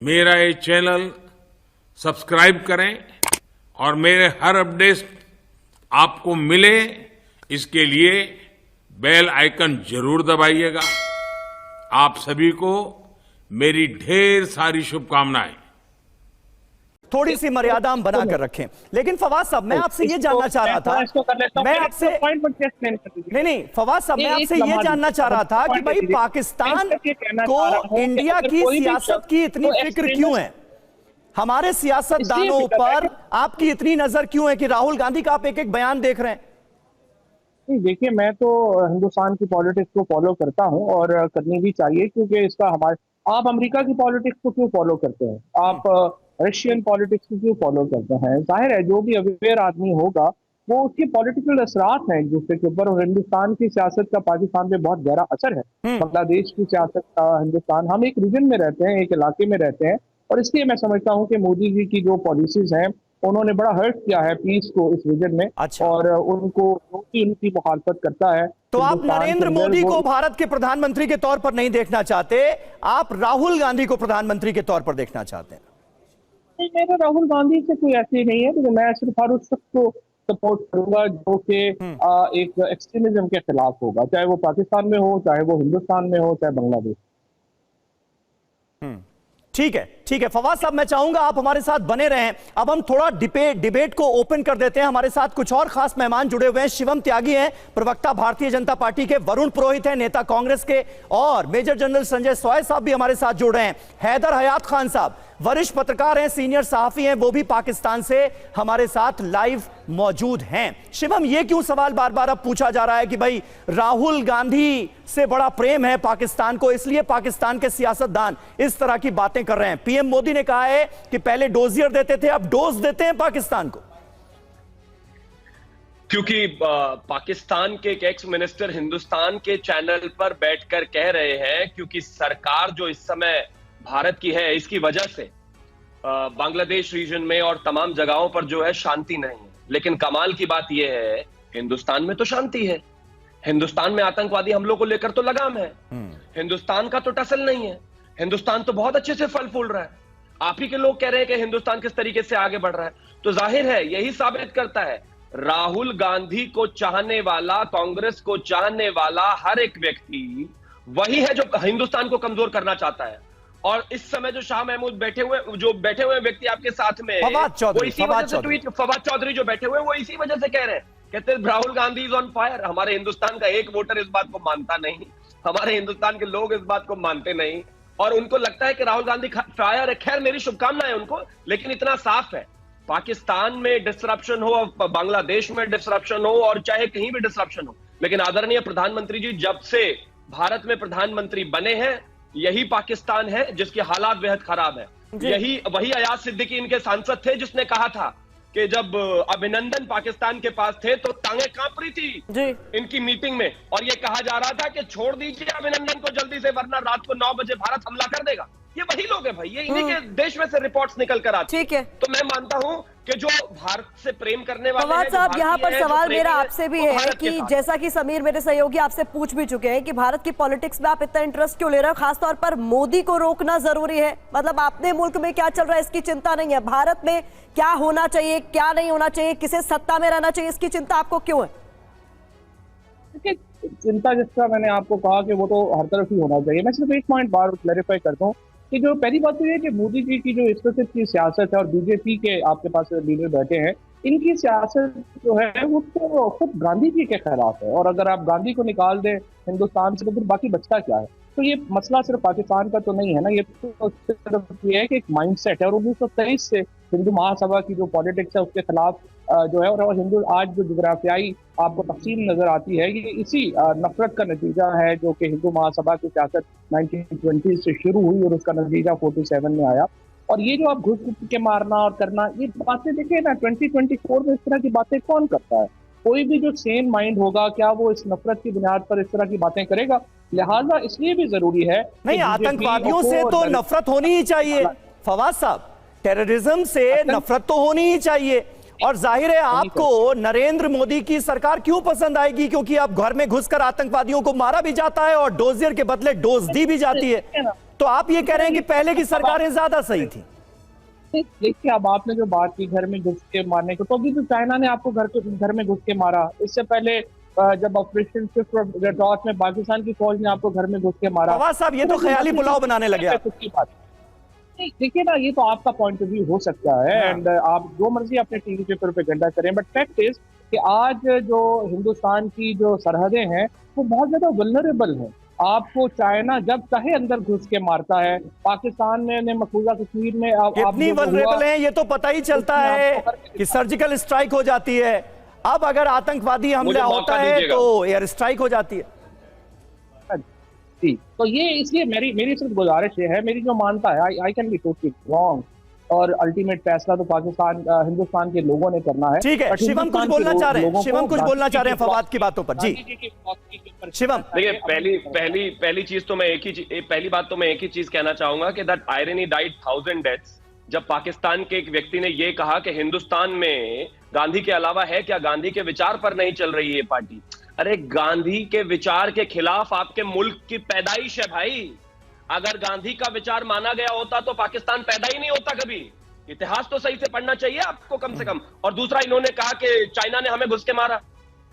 मेरा ये channel subscribe करें और मेरे हर अपडेट आपको मिले, इसके लिए बेल आइकन जरूर दबाइएगा। आप सभी को मेरी ढेर सारी शुभकामनाएं। थोड़ी सी मर्यादा हम बनाकर रखें। लेकिन फवाद साहब, मैं आपसे ये जानना चाह रहा था, मैं आपसे नहीं फवाद साहब, मैं आपसे ये जानना चाह रहा था कि भाई पाकिस्तान को इंडिया की सियासत की इतनी फिक्र क्यों है? हमारे सियासतदानों पर आपकी इतनी नजर क्यों है कि राहुल गांधी का आप एक एक बयान देख रहे हैं? देखिए, मैं तो हिंदुस्तान की पॉलिटिक्स को फॉलो करता हूं और करनी भी चाहिए, क्योंकि इसका हमारे आप अमेरिका की पॉलिटिक्स को क्यों फॉलो करते हैं? आप रशियन पॉलिटिक्स को क्यों फॉलो करते हैं? जाहिर है, जो भी अवेयर आदमी होगा वो उसके पॉलिटिकल असरात हैं एक दूसरे के ऊपर, और हिंदुस्तान की सियासत का पाकिस्तान पे बहुत गहरा असर है। बांग्लादेश की सियासत का हिंदुस्तान, हम एक रीजन में रहते हैं, एक इलाके में रहते हैं, और इसलिए मैं समझता हूँ कि मोदी जी की जो पॉलिसीज हैं उन्होंने बड़ा हर्ट किया है पीस को इस रीजन में। अच्छा। और उनको उनकी मुखालफत करता है। तो आप नरेंद्र मोदी को भारत के प्रधानमंत्री के तौर पर नहीं देखना चाहते, आप राहुल गांधी को प्रधानमंत्री के तौर पर देखना चाहते हैं? मेरा राहुल गांधी से कोई ऐसी नहीं है, तो मैं सिर्फ हर उस शख्स को सपोर्ट करूंगा जो कि एक एक्सट्रीमिज्म के खिलाफ होगा, चाहे वो पाकिस्तान में हो, चाहे वो हिंदुस्तान में हो, चाहे बांग्लादेश। ठीक है, ठीक है फवाद साहब, मैं चाहूंगा आप हमारे साथ बने रहें। अब हम थोड़ा डिबेट को ओपन कर देते हैं। हमारे साथ कुछ और खास मेहमान जुड़े हुए हैं। शिवम त्यागी हैं, प्रवक्ता भारतीय जनता पार्टी के, वरुण पुरोहित हैं, नेता कांग्रेस के, और मेजर जनरल संजय सॉय साहब भी हमारे साथ जुड़ रहे हैं। हैदर हयात खान साहब वरिष्ठ पत्रकार हैं, सीनियर सहाफी हैं, वो भी पाकिस्तान से हमारे साथ लाइव मौजूद हैं। शिवम, ये क्यों सवाल बार बार अब पूछा जा रहा है कि भाई राहुल गांधी से बड़ा प्रेम है पाकिस्तान को, इसलिए पाकिस्तान के सियासतदान इस तरह की बातें कर रहे हैं? पीएम मोदी ने कहा है कि पहले डोजियर देते थे, अब डोज देते हैं पाकिस्तान को। क्योंकि पाकिस्तान के एक एक्स मिनिस्टर हिंदुस्तान के चैनल पर बैठकर कह रहे हैं, क्योंकि सरकार जो इस समय भारत की है, इसकी वजह से बांग्लादेश रीजन में और तमाम जगहों पर जो है शांति नहीं है। लेकिन कमाल की बात यह है, हिंदुस्तान में तो शांति है, हिंदुस्तान में आतंकवादी हमलों को लेकर तो लगाम है, हिंदुस्तान का तो टसल नहीं है, हिंदुस्तान तो बहुत अच्छे से फल फूल रहा है। आप ही के लोग कह रहे हैं कि हिंदुस्तान किस तरीके से आगे बढ़ रहा है, तो जाहिर है यही साबित करता है राहुल गांधी को चाहने वाला, कांग्रेस को चाहने वाला हर एक व्यक्ति वही है जो हिंदुस्तान को कमजोर करना चाहता है। और इस समय जो शाह महमूद बैठे हुए व्यक्ति आपके साथ में, फवाद चौधरी जो बैठे हुए हैं, वो इसी वजह से कह रहे हैं, कहते हैं Rahul Gandhi is on fire. हमारे हिंदुस्तान का एक वोटर इस बात को मानता नहीं, हमारे हिंदुस्तान के लोग इस बात को मानते नहीं, और उनको लगता है कि राहुल गांधी फायर है। खैर, मेरी शुभकामनाएं उनको, लेकिन इतना साफ है, पाकिस्तान में डिसरप्शन हो, बांग्लादेश में डिसरप्शन हो, और चाहे कहीं भी डिसरप्शन हो, लेकिन आदरणीय प्रधानमंत्री जी जब से भारत में प्रधानमंत्री बने हैं, यही पाकिस्तान है जिसकी हालात बेहद खराब है। वही अयाज सिद्दीकी इनके सांसद थे जिसने कहा था कि जब अभिनंदन पाकिस्तान के पास थे तो टांगे कांप रही थी इनकी मीटिंग में, और ये कहा जा रहा था कि छोड़ दीजिए अभिनंदन को जल्दी से, वरना रात को 9 बजे भारत हमला कर देगा। ये वही लोग हैं भाई, ये इन्हीं के देश में से रिपोर्ट्स निकल कर आती। ठीक है, तो मैं मानता हूं कि जो भारत से प्रेम करने वाले फवाद साहब, यहाँ पर सवाल मेरा आपसे भी है कि जैसा कि समीर मेरे सहयोगी आपसे पूछ भी चुके हैं कि भारत की पॉलिटिक्स में आप इतना इंटरेस्ट क्यों ले रहे हो? खासतौर पर मोदी को रोकना जरूरी है, मतलब अपने मुल्क में क्या चल रहा है इसकी चिंता नहीं है, भारत में क्या होना चाहिए, क्या नहीं होना चाहिए, किसे सत्ता में रहना चाहिए, इसकी चिंता आपको क्यों है? चिंता जिसका मैंने आपको कहा कि वो तो हर तरफ ही होना चाहिए। मैं सिर्फ एक पॉइंट बार क्लैरिफाई करता हूँ कि जो पहली बात तो ये है कि मोदी जी की जो इस वक्त की सियासत है और बीजेपी के आपके पास लीडर बैठे हैं, इनकी सियासत जो है वो तो खुद गांधी जी के खिलाफ है, और अगर आप गांधी को निकाल दें हिंदुस्तान से तो फिर बाकी बचता क्या है? तो ये मसला सिर्फ पाकिस्तान का तो नहीं है ना, ये तो सिर्फ ये है कि एक माइंडसेट है, और 1923 से हिंदू महासभा की जो पॉलिटिक्स है उसके खिलाफ जो है, और हिंदू आज जो जोग्राफियाई आपको तकसीम नजर आती है, ये इसी नफरत का नतीजा है जो कि हिंदू महासभा की सियासत 1920 से शुरू हुई और उसका नतीजा 47 में आया। और ये जो आप घुस के मारना और करना, ये बातें देखिए ना, 2024 में इस तरह की बातें कौन करता है? कोई भी जो सेम माइंड होगा, क्या वो इस नफरत की बुनियाद पर इस तरह की बातें करेगा? लिहाजा इसलिए भी जरूरी है नहीं, आतंकवादियों से तो नफरत होनी ही चाहिए फवाद साहब, टेररिज्म से नफरत तो होनी ही चाहिए। और जाहिर है आपको नरेंद्र मोदी की सरकार क्यों पसंद आएगी, क्योंकि आप घर में घुसकर आतंकवादियों को मारा भी जाता है और डोजियर के बदले डोज दी भी जाती है। तो आप ये कह रहे हैं कि पहले की सरकारें ज्यादा सही थी। देखिए, अब आपने जो बात की घर में घुस के मारने को, तो अभी तो चाइना ने आपको घर में घुस के मारा। इससे पहले जब ऑपरेशन स्विफ्ट रेड क्रॉस में पाकिस्तान की फौज ने आपको घर में घुस के मारा। फवाद साहब, ये तो ख्याली पुलाव बनाने लगे आप। देखिए ना, ये तो आपका पॉइंट ऑफ व्यू हो सकता है एंड आप जो मर्जी अपने टीवी पे प्रोपेगेंडा करें, बट फैक्ट इज कि आज जो हिंदुस्तान की जो सरहदें हैं वो बहुत ज्यादा वल्नरेबल हैं। आपको चाइना जब चाहे अंदर घुस के मारता है। पाकिस्तान ने मकबूजा कश्मीर में कितनी वल्नरेबल है ये तो पता ही चलता है कि सर्जिकल स्ट्राइक हो जाती है। अब अगर आतंकवादी हमला होता है तो एयर स्ट्राइक हो जाती है। जी, तो ये इसलिए मेरी सिर्फ गुजारिश ये है, मेरी जो मानता है, I can be totally wrong, और अल्टीमेट फैसला तो हिंदुस्तान के लोगों ने करना है। ठीक है, शिवम कुछ बोलना चाह रहे हैं, शिवम कुछ बोलना चाह रहे हैं फवाद की बातों पर। जी शिवम। देखिए, पहली चीज तो मैं पहली बात तो मैं एक ही चीज कहना चाहूंगा कि दैट आयरनी डाइड 1000 डेथ्स। जब पाकिस्तान के एक व्यक्ति ने ये कहा कि हिंदुस्तान में गांधी के अलावा है क्या, गांधी के विचार पर नहीं चल रही है पार्टी। अरे गांधी के विचार के खिलाफ आपके मुल्क की पैदाइश है भाई। अगर गांधी का विचार माना गया होता तो पाकिस्तान पैदा ही नहीं होता कभी। इतिहास तो सही से पढ़ना चाहिए आपको कम से कम। और दूसरा, इन्होंने कहा कि चाइना ने हमें घुस के मारा।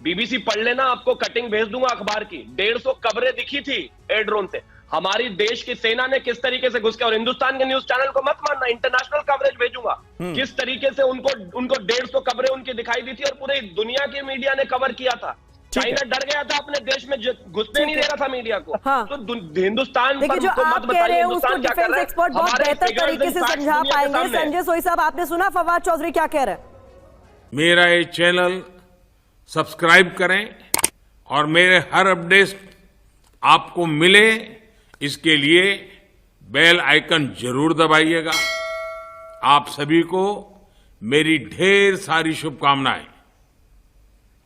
बीबीसी पढ़ लेना, आपको कटिंग भेज दूंगा अखबार की। 150 कब्रें दिखी थी एयर ड्रोन से। हमारी देश की सेना ने किस तरीके से घुस के, और हिंदुस्तान के न्यूज चैनल को मत मानना, इंटरनेशनल कवरेज भेजूंगा, किस तरीके से उनको 150 कब्रें उनकी दिखाई दी थी और पूरी दुनिया की मीडिया ने कवर किया था। चाइना डर गया था अपने देश में, घुसने नहीं दे रहा था मीडिया को। हाँ। तो हिंदुस्तान देखिए, जो आप कह रहे हैं उसको डिफेंस एक्सपर्ट बहुत बेहतर तरीके से समझा पाएंगे। संजय सोई साहब, आपने सुना फवाद चौधरी क्या कह रहे हैं? मेरा ये चैनल सब्सक्राइब करें और मेरे हर अपडेट आपको मिले, इसके लिए बेल आइकन जरूर दबाइएगा। आप सभी को मेरी ढेर सारी शुभकामनाएं।